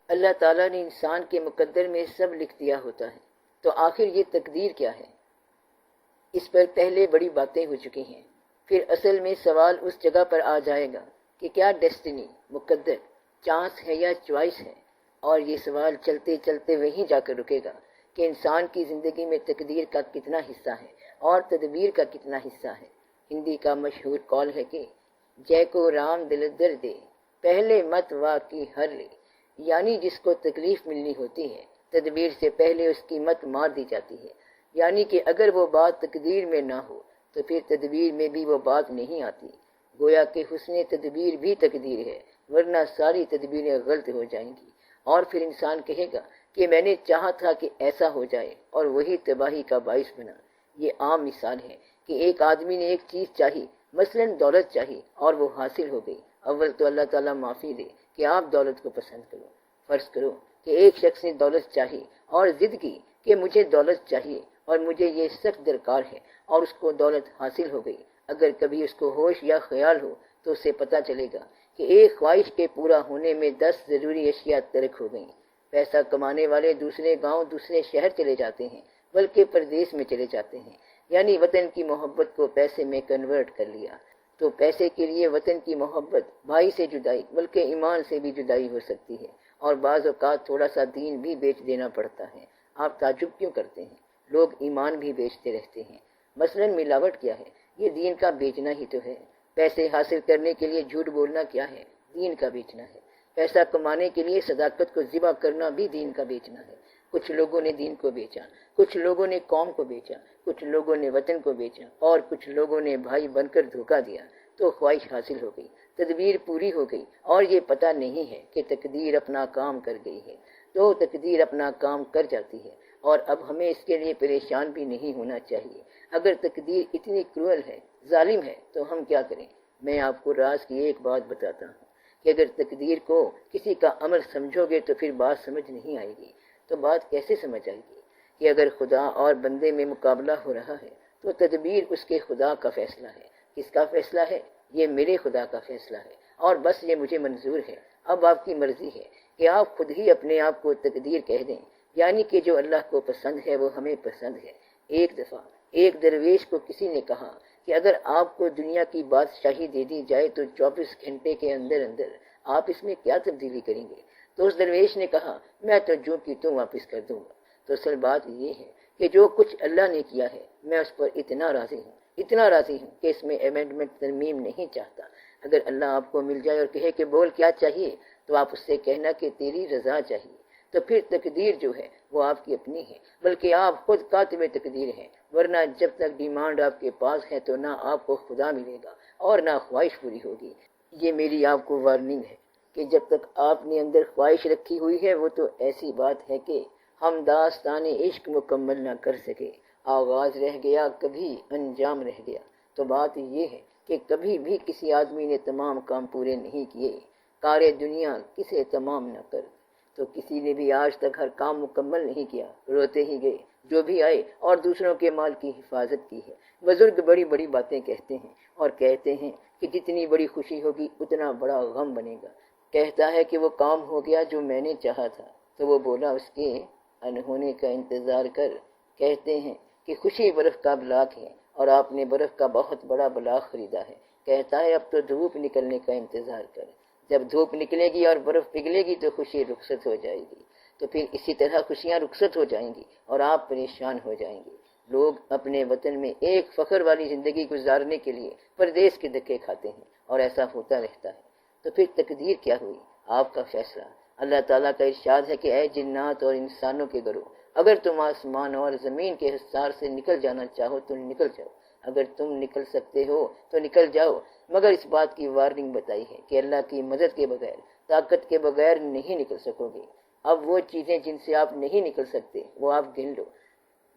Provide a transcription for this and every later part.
اللہ تعالیٰ نے انسان کے مقدر میں سب لکھ دیا ہوتا ہے، تو آخر یہ تقدیر کیا ہے؟ اس پر پہلے بڑی باتیں ہو چکی ہیں۔ پھر اصل میں سوال اس جگہ پر آ جائے گا کہ کیا ڈیسٹنی، مقدر، چانس ہے یا چوائس ہے؟ اور یہ سوال چلتے چلتے وہیں جا کر رکے گا کہ انسان کی زندگی میں تقدیر کا کتنا حصہ ہے اور تدبیر کا کتنا حصہ ہے۔ ہندی کا مشہور قول ہے کہ جے کو رام دل در دے، پہلے مت وا کی ہر لے، یعنی جس کو تکلیف ملنی ہوتی ہے تدبیر سے پہلے اس کی مت مار دی جاتی ہے، یعنی کہ اگر وہ بات تقدیر میں نہ ہو تو پھر تدبیر میں بھی وہ بات نہیں آتی۔ گویا کہ حسن تدبیر بھی تقدیر ہے، ورنہ ساری تدبیریں غلط ہو جائیں گی، اور پھر انسان کہے گا کہ میں نے چاہا تھا کہ ایسا ہو جائے، اور وہی تباہی کا باعث بنا۔ یہ عام مثال ہے کہ ایک آدمی نے ایک چیز چاہی، مثلا دولت چاہی، اور وہ حاصل ہو گئی۔ اول تو اللہ تعالیٰ معافی دے کہ آپ دولت کو پسند کرو۔ فرض کرو کہ ایک شخص نے دولت چاہی اور ضد کی کہ مجھے دولت چاہیے اور مجھے یہ سخت درکار ہے، اور اس کو دولت حاصل ہو گئی۔ اگر کبھی اس کو ہوش یا خیال ہو تو اسے پتہ چلے گا کہ ایک خواہش کے پورا ہونے میں 10 ضروری اشیاء ترک ہو گئیں۔ پیسہ کمانے والے دوسرے گاؤں، دوسرے شہر چلے جاتے ہیں، بلکہ پردیس میں چلے جاتے ہیں، یعنی وطن کی محبت کو پیسے میں کنورٹ کر لیا۔ تو پیسے کے لیے وطن کی محبت، بھائی سے جدائی، بلکہ ایمان سے بھی جدائی ہو سکتی ہے، اور بعض اوقات تھوڑا سا دین بھی بیچ دینا پڑتا ہے۔ آپ تعجب کیوں کرتے ہیں؟ لوگ ایمان بھی بیچتے رہتے ہیں۔ مثلا ملاوٹ کیا ہے؟ یہ دین کا بیچنا ہی تو ہے۔ پیسے حاصل کرنے کے لیے جھوٹ بولنا کیا ہے؟ دین کا بیچنا ہے۔ پیسہ کمانے کے لیے صداقت کو ذبح کرنا بھی دین کا بیچنا ہے۔ کچھ لوگوں نے دین کو بیچا، کچھ لوگوں نے قوم کو بیچا، کچھ لوگوں نے وطن کو بیچا، اور کچھ لوگوں نے بھائی بن کر دھوکہ دیا، تو خواہش حاصل ہو گئی، تدبیر پوری ہو گئی، اور یہ پتہ نہیں ہے کہ تقدیر اپنا کام کر گئی ہے۔ تو تقدیر اپنا کام کر جاتی ہے، اور اب ہمیں اس کے لیے پریشان بھی نہیں ہونا چاہیے۔ اگر تقدیر اتنی کروئل ہے، ظالم ہے، تو ہم کیا کریں؟ میں آپ کو راز کی ایک بات بتاتا ہوں کہ اگر تقدیر کو کسی کا عمل سمجھو گے تو پھر بات سمجھ نہیں آئے گی۔ تو بات کیسے سمجھ آئے گی؟ کہ اگر خدا اور بندے میں مقابلہ ہو رہا ہے تو تدبیر اس کے خدا کا فیصلہ ہے۔ کس کا فیصلہ ہے؟ یہ میرے خدا کا فیصلہ ہے، اور بس یہ مجھے منظور ہے۔ اب آپ کی مرضی ہے کہ آپ خود ہی اپنے آپ کو تقدیر کہہ دیں، یعنی کہ جو اللہ کو پسند ہے وہ ہمیں پسند ہے۔ ایک دفعہ ایک درویش کو کسی نے کہا کہ اگر آپ کو دنیا کی بادشاہی دے دی جائے تو 24 گھنٹے کے اندر اندر آپ اس میں کیا تبدیلی کریں گے؟ تو اس درویش نے کہا میں تو جو کی تو واپس کر دوں گا۔ تو اصل بات یہ ہے کہ جو کچھ اللہ نے کیا ہے میں اس پر اتنا راضی ہوں کہ اس میں امینڈمنٹ ترمیم نہیں چاہتا۔ اگر اللہ آپ کو مل جائے اور کہے کہ بول کیا چاہیے، تو آپ اس سے کہنا کہ تیری رضا چاہیے۔ تو پھر تقدیر جو ہے وہ آپ کی اپنی ہے، بلکہ آپ خود کاتب تقدیر ہیں، ورنہ جب تک ڈیمانڈ آپ کے پاس ہے تو نہ آپ کو خدا ملے گا اور نہ خواہش پوری ہوگی۔ یہ میری آپ کو وارننگ ہے کہ جب تک آپ نے اندر خواہش رکھی ہوئی ہے وہ تو ایسی بات ہے کہ ہم داستان عشق مکمل نہ کر سکے، آغاز رہ گیا کبھی انجام رہ گیا۔ تو بات یہ ہے کہ کبھی بھی کسی آدمی نے تمام کام پورے نہیں کیے۔ کار دنیا کسے تمام نہ کر، تو کسی نے بھی آج تک ہر کام مکمل نہیں کیا، روتے ہی گئے جو بھی آئے اور دوسروں کے مال کی حفاظت کی ہے۔ بزرگ بڑی بڑی باتیں کہتے ہیں اور کہتے ہیں کہ جتنی بڑی خوشی ہوگی اتنا بڑا غم بنے گا۔ کہتا ہے کہ وہ کام ہو گیا جو میں نے چاہا تھا، تو وہ بولا اس کے انہونے کا انتظار کر۔ کہتے ہیں کہ خوشی برف کا بلاک ہے اور آپ نے برف کا بہت بڑا بلاک خریدا ہے۔ کہتا ہے اب تو دھوپ نکلنے کا انتظار کر، جب دھوپ نکلے گی اور برف پگھلے گی تو خوشی رخصت ہو جائے گی۔ تو پھر اسی طرح خوشیاں رخصت ہو جائیں گی اور آپ پریشان ہو جائیں گے۔ لوگ اپنے وطن میں ایک فخر والی زندگی گزارنے کے لیے پردیس کے دھکے کھاتے ہیں، اور ایسا ہوتا رہتا ہے۔ تو پھر تقدیر کیا ہوئی؟ آپ کا فیصلہ۔ اللہ تعالیٰ کا ارشاد ہے کہ اے جنات اور انسانوں کے گروہ، اگر تم آسمان اور زمین کے حصار سے نکل جانا چاہو تو نکل جاؤ۔ اگر تم نکل سکتے ہو تو نکل جاؤ، مگر اس بات کی وارننگ بتائی ہے کہ اللہ کی مدد کے بغیر، طاقت کے بغیر نہیں نکل سکو گے۔ اب وہ چیزیں جن سے آپ نہیں نکل سکتے وہ آپ گن لو،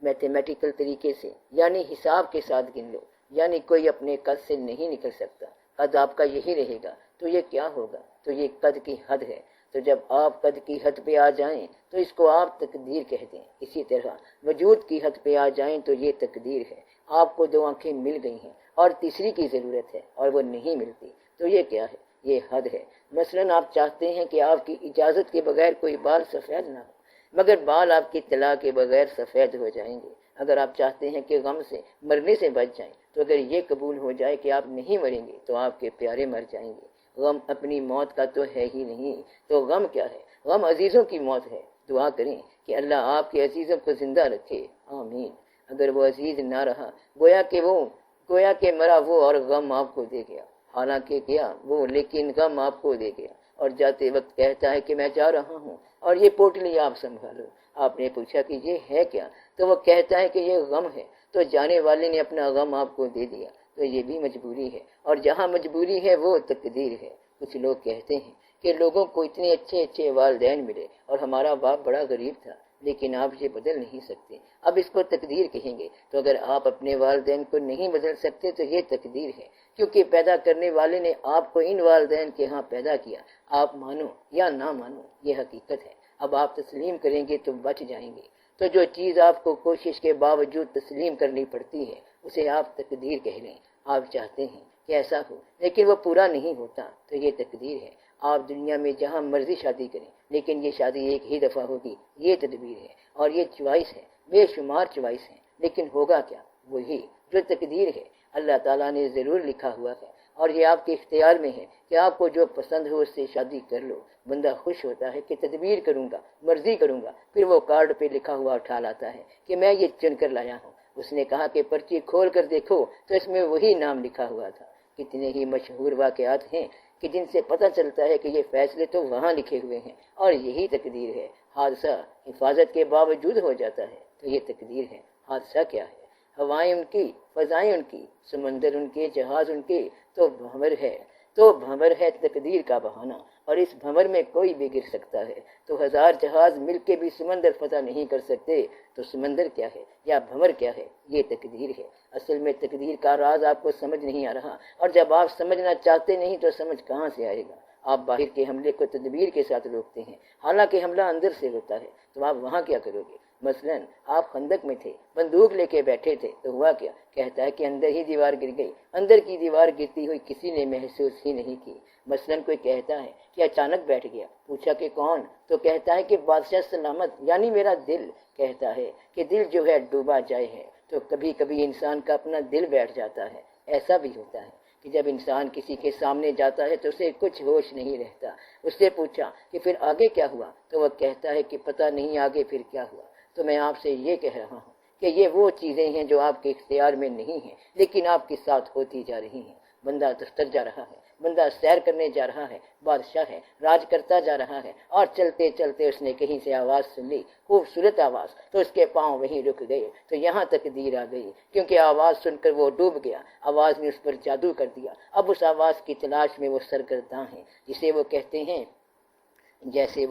میتھمیٹیکل طریقے سے، یعنی حساب کے ساتھ گن لو۔ یعنی کوئی اپنے قد سے نہیں نکل سکتا، قد آپ کا یہی رہے گا۔ تو یہ کیا ہوگا؟ تو یہ قد کی حد ہے۔ تو جب آپ قد کی حد پہ آ جائیں تو اس کو آپ تقدیر کہہ دیں۔ اسی طرح وجود کی حد پہ آ جائیں تو یہ تقدیر ہے۔ آپ کو 2 آنکھیں مل گئی ہیں اور تیسری کی ضرورت ہے اور وہ نہیں ملتی، تو یہ کیا ہے؟ یہ حد ہے۔ مثلاً آپ چاہتے ہیں کہ آپ کی اجازت کے بغیر کوئی بال سفید نہ ہو، مگر بال آپ کی اطلاع کے بغیر سفید ہو جائیں گے۔ اگر آپ چاہتے ہیں کہ غم سے مرنے سے بچ جائیں تو اگر یہ قبول ہو جائے کہ آپ نہیں مریں گے تو آپ کے پیارے مر جائیں گے۔ غم اپنی موت کا تو ہے ہی نہیں، تو غم کیا ہے؟ غم عزیزوں کی موت ہے۔ دعا کریں کہ اللہ آپ کے عزیزوں کو زندہ رکھے، آمین۔ اگر وہ عزیز نہ رہا، گویا کہ مرا وہ اور غم آپ کو دے گیا۔ حالانکہ کیا وہ، لیکن غم آپ کو دے گیا، اور جاتے وقت کہتا ہے کہ میں جا رہا ہوں اور یہ پوٹلی آپ سنبھالو۔ آپ نے پوچھا کہ یہ ہے کیا؟ تو وہ کہتا ہے کہ یہ غم ہے۔ تو جانے والے نے اپنا غم آپ کو دے دیا، تو یہ بھی مجبوری ہے، اور جہاں مجبوری ہے وہ تقدیر ہے۔ کچھ لوگ کہتے ہیں کہ لوگوں کو اتنے اچھے والدین ملے اور ہمارا باپ بڑا غریب تھا، لیکن آپ یہ بدل نہیں سکتے، اب اس کو تقدیر کہیں گے۔ تو اگر آپ اپنے والدین کو نہیں بدل سکتے تو یہ تقدیر ہے، کیونکہ پیدا کرنے والے نے آپ کو ان والدین کے ہاں پیدا کیا۔ آپ مانو یا نہ مانو، یہ حقیقت ہے۔ اب آپ تسلیم کریں گے تو بچ جائیں گے۔ تو جو چیز آپ کو کوشش کے باوجود تسلیم کرنی پڑتی ہے اسے آپ تقدیر کہہ لیں۔ آپ چاہتے ہیں کہ ایسا ہو لیکن وہ پورا نہیں ہوتا تو یہ تقدیر ہے۔ آپ دنیا میں جہاں مرضی شادی کریں لیکن یہ شادی ایک ہی دفعہ ہوگی، یہ تدبیر ہے اور یہ چوائس ہے، بے شمار چوائس ہیں، لیکن ہوگا کیا؟ وہی جو تقدیر ہے، اللہ تعالیٰ نے ضرور لکھا ہوا ہے، اور یہ آپ کے اختیار میں ہے کہ آپ کو جو پسند ہو اس سے شادی کر لو۔ بندہ خوش ہوتا ہے کہ تدبیر کروں گا، مرضی کروں گا، پھر وہ کارڈ پہ لکھا ہوا اٹھا لاتا ہے کہ میں یہ چن کر لایا ہوں۔ اس نے کہا کہ پرچی کھول کر دیکھو تو اس میں وہی نام لکھا ہوا تھا۔ کتنے ہی مشہور واقعات ہیں کہ جن سے پتہ چلتا ہے کہ یہ فیصلے تو وہاں لکھے ہوئے ہیں اور یہی تقدیر ہے۔ حادثہ حفاظت کے باوجود ہو جاتا ہے تو یہ تقدیر ہے۔ حادثہ کیا ہے؟ ہوائیں ان کی، فضائیں ان کی، سمندر ان کے، جہاز ان کے، تو بھنور ہے تقدیر کا بہانہ، اور اس بھنور میں کوئی بھی گر سکتا ہے۔ تو ہزار جہاز مل کے بھی سمندر فتح نہیں کر سکتے، تو سمندر کیا ہے یا بھنور کیا ہے؟ یہ تقدیر ہے۔ اصل میں تقدیر کا راز آپ کو سمجھ نہیں آ رہا، اور جب آپ سمجھنا چاہتے نہیں تو سمجھ کہاں سے آئے گا؟ آپ باہر کے حملے کو تدبیر کے ساتھ روکتے ہیں، حالانکہ حملہ اندر سے ہوتا ہے، تو آپ وہاں کیا کرو گے؟ مثلاً آپ خندق میں تھے، بندوق لے کے بیٹھے تھے، تو ہوا کیا؟ کہتا ہے کہ اندر ہی دیوار گر گئی۔ اندر کی دیوار گرتی ہوئی کسی نے محسوس ہی نہیں کی۔ مثلاً کوئی کہتا ہے کہ اچانک بیٹھ گیا، پوچھا کہ کون؟ تو کہتا ہے کہ بادشاہ سلامت، یعنی میرا دل۔ کہتا ہے کہ دل جو ہے ڈوبا جائے ہے، تو کبھی کبھی انسان کا اپنا دل بیٹھ جاتا ہے۔ ایسا بھی ہوتا ہے کہ جب انسان کسی کے سامنے جاتا ہے تو اسے کچھ ہوش نہیں رہتا۔ اس سے پوچھا کہ پھر آگے کیا ہوا؟ تو وہ کہتا ہے کہ پتہ نہیں آگے پھر کیا ہوا۔ تو میں آپ سے یہ کہہ رہا ہوں کہ یہ وہ چیزیں ہیں جو آپ کے اختیار میں نہیں ہیں لیکن آپ کے ساتھ ہوتی جا رہی ہیں۔ بندہ دفتر جا رہا ہے، بندہ سیر کرنے جا رہا ہے، بادشاہ ہے، راج کرتا جا رہا ہے، اور چلتے چلتے اس نے کہیں سے آواز سن لی، خوبصورت آواز، تو اس کے پاؤں وہیں رک گئے۔ تو یہاں تقدیر آ گئی، کیونکہ آواز سن کر وہ ڈوب گیا، آواز نے اس پر جادو کر دیا۔ اب اس آواز کی تلاش میں وہ سرگرداں ہیں، جیسے وہ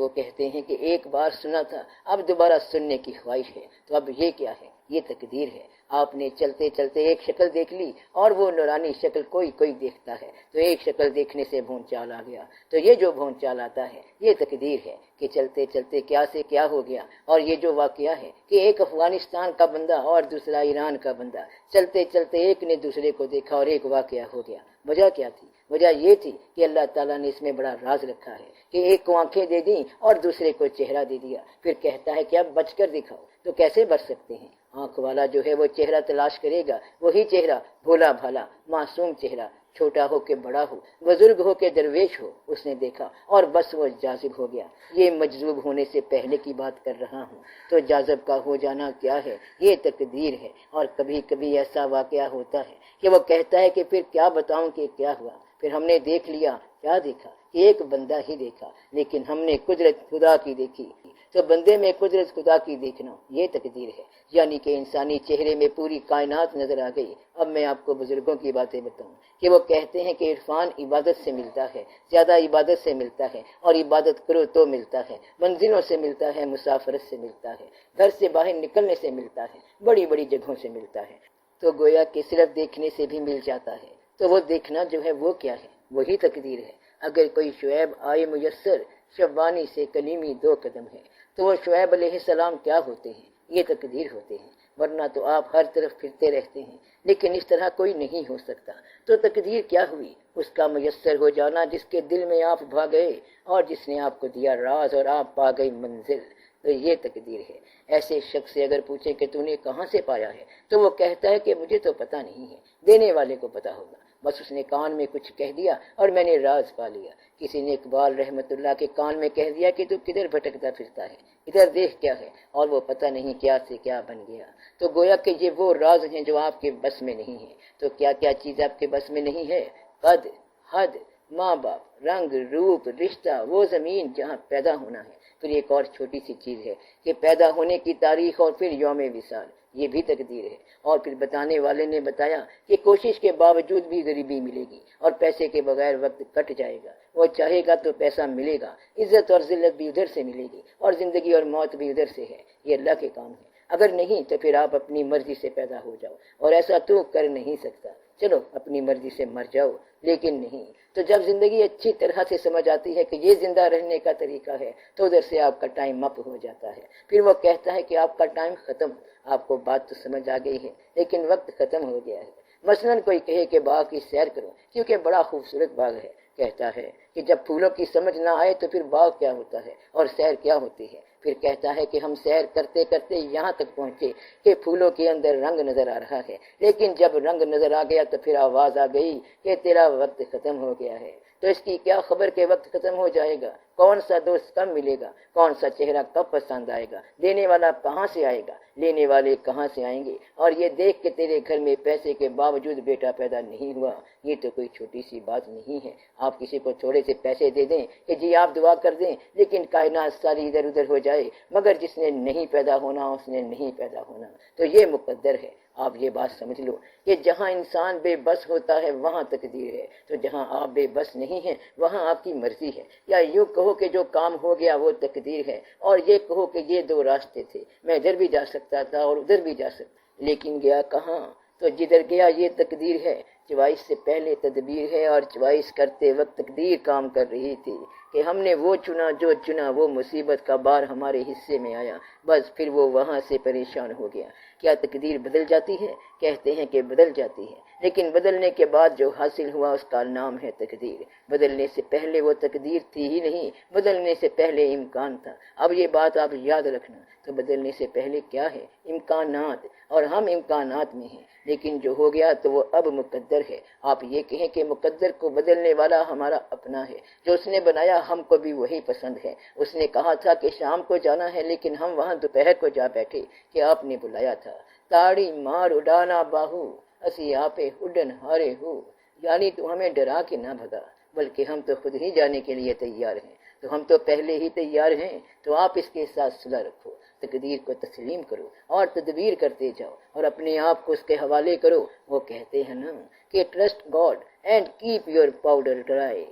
کہتے ہیں کہ ایک بار سنا تھا، اب دوبارہ سننے کی خواہش ہے۔ تو اب یہ کیا ہے؟ یہ تقدیر ہے۔ آپ نے چلتے چلتے ایک شکل دیکھ لی، اور وہ نورانی شکل کوئی دیکھتا ہے، تو ایک شکل دیکھنے سے بھون چال آ گیا۔ تو یہ جو بھون چال آتا ہے یہ تقدیر ہے کہ چلتے چلتے کیا سے کیا ہو گیا۔ اور یہ جو واقعہ ہے کہ ایک افغانستان کا بندہ اور دوسرا ایران کا بندہ، چلتے چلتے ایک نے دوسرے کو دیکھا اور ایک واقعہ ہو گیا۔ وجہ کیا تھی؟ وجہ یہ تھی کہ اللہ تعالیٰ نے اس میں بڑا راز رکھا ہے کہ ایک کو آنکھیں دے دیں اور دوسرے کو چہرہ دے دیا، پھر کہتا ہے کہ اب بچ کر دکھاؤ۔ تو کیسے بچ سکتے ہیں؟ آنکھ والا جو ہے وہ چہرہ تلاش کرے گا، وہی چہرہ بھولا بھالا معصوم چہرہ، چھوٹا ہو کہ بڑا ہو، بزرگ ہو کہ درویش ہو، اس نے دیکھا اور بس وہ جاذب ہو گیا۔ یہ مجذوب ہونے سے پہلے کی بات کر رہا ہوں۔ تو جاذب کا ہو جانا کیا ہے؟ یہ تقدیر ہے۔ اور کبھی کبھی ایسا واقعہ ہوتا ہے کہ وہ کہتا ہے کہ پھر کیا بتاؤں کہ کیا ہوا؟ پھر ہم نے دیکھ لیا۔ کیا دیکھا؟ ایک بندہ ہی دیکھا، لیکن ہم نے قدرت خدا کی دیکھی۔ تو بندے میں قدرت خدا کی دیکھنا یہ تقدیر ہے، یعنی کہ انسانی چہرے میں پوری کائنات نظر آ گئی۔ اب میں آپ کو بزرگوں کی باتیں بتاؤں کہ وہ کہتے ہیں کہ عرفان عبادت سے ملتا ہے، زیادہ عبادت سے ملتا ہے، اور عبادت کرو تو ملتا ہے، منزلوں سے ملتا ہے، مسافرت سے ملتا ہے، گھر سے باہر نکلنے سے ملتا ہے، بڑی بڑی جگہوں سے ملتا ہے۔ تو گویا کہ صرف دیکھنے سے بھی مل جاتا ہے۔ تو وہ دیکھنا جو ہے وہ کیا ہے؟ وہی تقدیر ہے۔ اگر کوئی شعیب آئے میسر، شبانی سے کلیمی 2 قدم ہے، تو وہ شعیب علیہ السلام کیا ہوتے ہیں؟ یہ تقدیر ہوتے ہیں، ورنہ تو آپ ہر طرف پھرتے رہتے ہیں، لیکن اس طرح کوئی نہیں ہو سکتا۔ تو تقدیر کیا ہوئی؟ اس کا میسر ہو جانا جس کے دل میں آپ بھاگے اور جس نے آپ کو دیا راز اور آپ پا گئی منزل، تو یہ تقدیر ہے۔ ایسے شخص سے اگر پوچھیں کہ تو نے کہاں سے پایا ہے تو وہ کہتا ہے کہ مجھے تو پتہ نہیں ہے، دینے والے کو پتہ ہوگا، بس اس نے کان میں کچھ کہہ دیا اور میں نے راز پا لیا۔ کسی نے اقبال رحمت اللہ کے کان میں کہہ دیا کہ تو کدھر بھٹکتا پھرتا ہے، ادھر دیکھ کیا ہے، اور وہ پتہ نہیں کیا سے کیا بن گیا۔ تو گویا کہ یہ وہ راز ہیں جو آپ کے بس میں نہیں ہیں۔ تو کیا کیا چیز آپ کے بس میں نہیں ہے؟ قد، حد، ماں باپ، رنگ، روپ، رشتہ، وہ زمین جہاں پیدا ہونا ہے۔ پھر ایک اور چھوٹی سی چیز ہے کہ پیدا ہونے کی تاریخ اور پھر یوم وصال، یہ بھی تقدیر ہے۔ اور پھر بتانے والے نے بتایا کہ کوشش کے باوجود بھی غریبی ملے گی اور پیسے کے بغیر وقت کٹ جائے گا، وہ چاہے گا تو پیسہ ملے گا، عزت اور ذلت بھی ادھر سے ملے گی اور زندگی اور موت بھی ادھر سے ہے۔ یہ اللہ کے کام ہے، اگر نہیں تو پھر آپ اپنی مرضی سے پیدا ہو جاؤ، اور ایسا تو کر نہیں سکتا، چلو اپنی مرضی سے مر جاؤ، لیکن نہیں۔ تو جب زندگی اچھی طرح سے سمجھ آتی ہے کہ یہ زندہ رہنے کا طریقہ ہے تو ادھر سے آپ کا ٹائم اپ ہو جاتا ہے۔ پھر وہ کہتا ہے کہ آپ کا ٹائم ختم، آپ کو بات تو سمجھ آ گئی ہے لیکن وقت ختم ہو گیا ہے۔ مثلاً کوئی کہے کہ باغ کی سیر کرو کیونکہ بڑا خوبصورت باغ ہے، کہتا ہے کہ جب پھولوں کی سمجھ نہ آئے تو پھر باغ کیا ہوتا ہے اور سیر کیا ہوتی ہے؟ پھر کہتا ہے کہ ہم سیر کرتے کرتے یہاں تک پہنچے کہ پھولوں کے اندر رنگ نظر آ رہا ہے، لیکن جب رنگ نظر آ گیا تو پھر آواز آ گئی کہ تیرا وقت ختم ہو گیا ہے۔ تو اس کی کیا خبر کہ وقت ختم ہو جائے گا؟ کون سا دوست کب ملے گا؟ کون سا چہرہ کب پسند آئے گا؟ دینے والا کہاں سے آئے گا؟ لینے والے کہاں سے آئیں گے؟ اور یہ دیکھ کہ تیرے گھر میں پیسے کے باوجود بیٹا پیدا نہیں ہوا، یہ تو کوئی چھوٹی سی بات نہیں ہے۔ آپ کسی کو تھوڑے سے پیسے دے دیں کہ جی آپ دعا کر دیں، لیکن کائنات ساری ادھر ادھر ہو جائے، مگر جس نے نہیں پیدا ہونا اس نے نہیں پیدا ہونا، تو یہ مقدر ہے۔ آپ یہ بات سمجھ لو کہ جہاں انسان بے بس ہوتا ہے وہاں تقدیر ہے، تو جہاں آپ بے بس نہیں ہیں وہاں آپ کی مرضی ہے۔ یا یوں کہو کہ جو کام ہو گیا وہ تقدیر ہے، اور یہ کہو کہ یہ دو راستے تھے، میں ادھر بھی جا سکتا تھا اور ادھر بھی جا سکتا، لیکن گیا کہاں؟ تو جدھر گیا یہ تقدیر ہے۔ چوائس سے پہلے تدبیر ہے، اور چوائس کرتے وقت تقدیر کام کر رہی تھی کہ ہم نے وہ چنا جو چنا، وہ مصیبت کا بار ہمارے حصے میں آیا، بس پھر وہ وہاں سے پریشان ہو گیا۔ کیا تقدیر بدل جاتی ہے؟ کہتے ہیں کہ بدل جاتی ہے، لیکن بدلنے کے بعد جو حاصل ہوا اس کا نام ہے تقدیر۔ بدلنے سے پہلے وہ تقدیر تھی ہی نہیں، بدلنے سے پہلے امکان تھا۔ اب یہ بات آپ یاد رکھنا، تو بدلنے سے پہلے کیا ہے؟ امکانات، اور ہم امکانات میں ہیں، لیکن جو ہو گیا تو وہ اب مقدر ہے۔ آپ یہ کہیں کہ مقدر کو بدلنے والا ہمارا اپنا ہے، جو اس نے بنایا ہم کو بھی وہی پسند ہے۔ اس نے کہا تھا کہ شام کو جانا ہے، لیکن ہم وہاں دوپہر کو جا بیٹھے کہ آپ نے بلایا تھا۔ تاڑی مار اڈانا باہو، اسی آپے اڈن ہارے ہو، یعنی تو ہمیں ڈرا کے نہ بھگا، بلکہ ہم تو خود ہی جانے کے لیے تیار ہیں۔ تو ہم تو پہلے ہی تیار ہیں، تو آپ اس کے ساتھ صلح رکھو، تقدیر کو تسلیم کرو اور تدبیر کرتے جاؤ اور اپنے آپ کو اس کے حوالے کرو۔ وہ کہتے ہیں نا کہ trust God and keep your powder dry,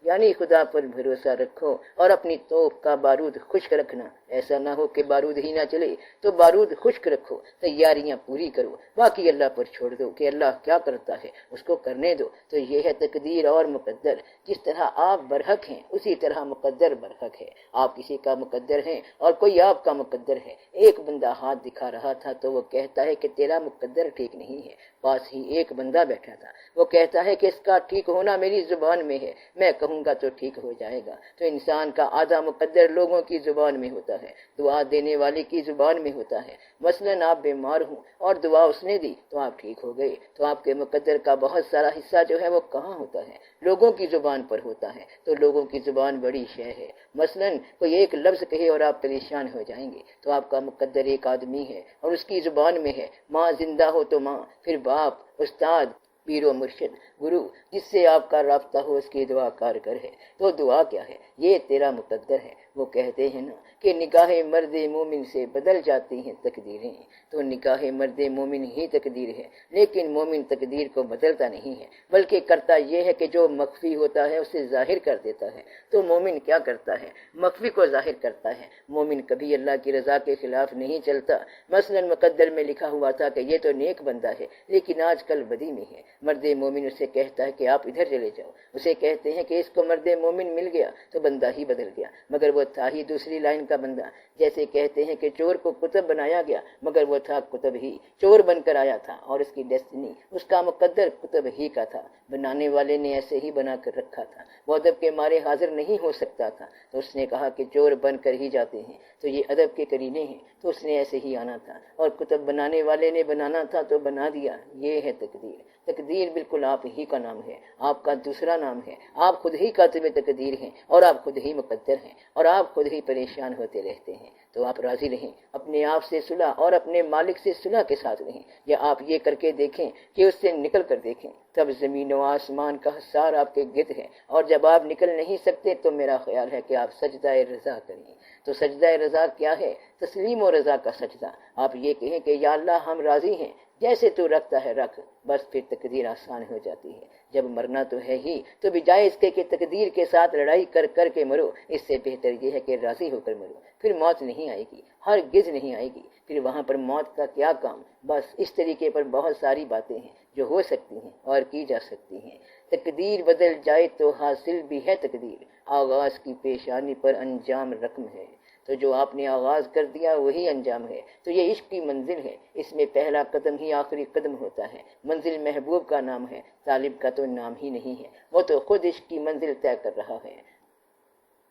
یعنی خدا پر بھروسہ رکھو اور اپنی توپ کا بارود خشک رکھنا، ایسا نہ ہو کہ بارود ہی نہ چلے، تو بارود خشک رکھو، تیاریاں پوری کرو، باقی اللہ پر چھوڑ دو کہ اللہ کیا کرتا ہے اس کو کرنے دو۔ تو یہ ہے تقدیر اور مقدر۔ جس طرح آپ برحق ہیں اسی طرح مقدر برحق ہے۔ آپ کسی کا مقدر ہیں اور کوئی آپ کا مقدر ہے۔ ایک بندہ ہاتھ دکھا رہا تھا تو وہ کہتا ہے کہ تیرا مقدر ٹھیک نہیں ہے، پاس ہی ایک بندہ بیٹھا تھا، وہ کہتا ہے کہ اس کا ٹھیک ہونا میری زبان میں ہے، میں کہوں گا تو ٹھیک ہو جائے گا۔ تو انسان کا آدھا مقدر لوگوں کی زبان میں ہوتا ہے، دعا دینے والے کی زبان میں ہوتا ہے۔ مثلاً آپ بیمار ہوں اور دعا اس نے دی تو آپ ٹھیک ہو گئے، تو آپ کے مقدر کا بہت سارا حصہ جو ہے وہ کہاں ہوتا ہے؟ لوگوں کی زبان پر ہوتا ہے۔ تو لوگوں کی زبان بڑی شے ہے۔ مثلاً کوئی ایک لفظ کہے اور آپ پریشان ہو جائیں گے، تو آپ کا مقدر ایک آدمی ہے اور اس کی زبان میں ہے۔ ماں زندہ ہو تو ماں، پھر باپ، استاد، پیر و مرشد، گرو، جس سے آپ کا رابطہ ہو اس کی دعا کارگر ہے۔ تو دعا کیا ہے؟ یہ تیرا مقدر ہے۔ وہ کہتے ہیں نا کہ نگاہ مرد مومن سے بدل جاتی ہیں تقدیریں، تو نگاہ مرد مومن ہی تقدیر ہے، لیکن مومن تقدیر کو بدلتا نہیں ہے، بلکہ کرتا یہ ہے کہ جو مخفی ہوتا ہے اسے ظاہر کر دیتا ہے۔ تو مومن کیا کرتا ہے؟ مخفی کو ظاہر کرتا ہے۔ مومن کبھی اللہ کی رضا کے خلاف نہیں چلتا۔ مثلاً مقدر میں لکھا ہوا تھا کہ یہ تو نیک بندہ ہے لیکن آج کل بدی میں ہے، مرد مومن اسے سے کہتا ہے کہ آپ ادھر چلے جاؤ، اسے کہتے ہیں کہ اس کو مرد مومن مل گیا تو بندہ ہی بدل گیا، مگر وہ تھا ہی دوسری لائن کا بندہ۔ جیسے کہتے ہیں کہ چور کو کتب بنایا گیا، مگر وہ تھا کتب ہی، چور بن کر آیا تھا، اور اس کی ڈیسٹنی، اس کا مقدر کتب ہی کا تھا، بنانے والے نے ایسے ہی بنا کر رکھا تھا۔ وہ ادب کے مارے حاضر نہیں ہو سکتا تھا تو اس نے کہا کہ چور بن کر ہی جاتے ہیں، تو یہ ادب کے کرینے ہیں، تو اس نے ایسے ہی آنا تھا، اور کتب بنانے والے نے بنانا تھا تو بنا دیا۔ یہ ہے تقدیر۔ تقدیر بالکل آپ ہی کا نام ہے، آپ کا دوسرا نام ہے۔ آپ خود ہی کاتب تقدیر ہیں، اور آپ خود ہی مقدر ہیں، اور آپ خود ہی پریشان ہوتے رہتے ہیں۔ تو آپ راضی رہیں، اپنے آپ سے صلح اور اپنے مالک سے صلح کے ساتھ رہیں، یا آپ یہ کر کے دیکھیں کہ اس سے نکل کر دیکھیں، تب زمین و آسمان کا حصار آپ کے گرد ہے، اور جب آپ نکل نہیں سکتے تو میرا خیال ہے کہ آپ سجدہ رضا کریں۔ تو سجدہ رضا کیا ہے؟ تسلیم و رضا کا سجدہ۔ آپ یہ کہیں کہ یا اللہ ہم راضی ہیں، جیسے تو رکھتا ہے رکھ، بس پھر تقدیر آسان ہو جاتی ہے۔ جب مرنا تو ہے ہی، تو بجائے اس کے کہ تقدیر کے ساتھ لڑائی کر کر کے مرو، اس سے بہتر یہ ہے کہ راضی ہو کر مرو۔ پھر موت نہیں آئے گی، ہرگز نہیں آئے گی، پھر وہاں پر موت کا کیا کام۔ بس اس طریقے پر بہت ساری باتیں ہیں جو ہو سکتی ہیں اور کی جا سکتی ہیں۔ تقدیر بدل جائے تو حاصل بھی ہے تقدیر، آغاز کی پیشانی پر انجام رقم ہے۔ تو جو آپ نے آغاز کر دیا وہی انجام ہے۔ تو یہ عشق کی منزل ہے، اس میں پہلا قدم ہی آخری قدم ہوتا ہے۔ منزل محبوب کا نام ہے، طالب کا تو نام ہی نہیں ہے، وہ تو خود عشق کی منزل طے کر رہا ہے۔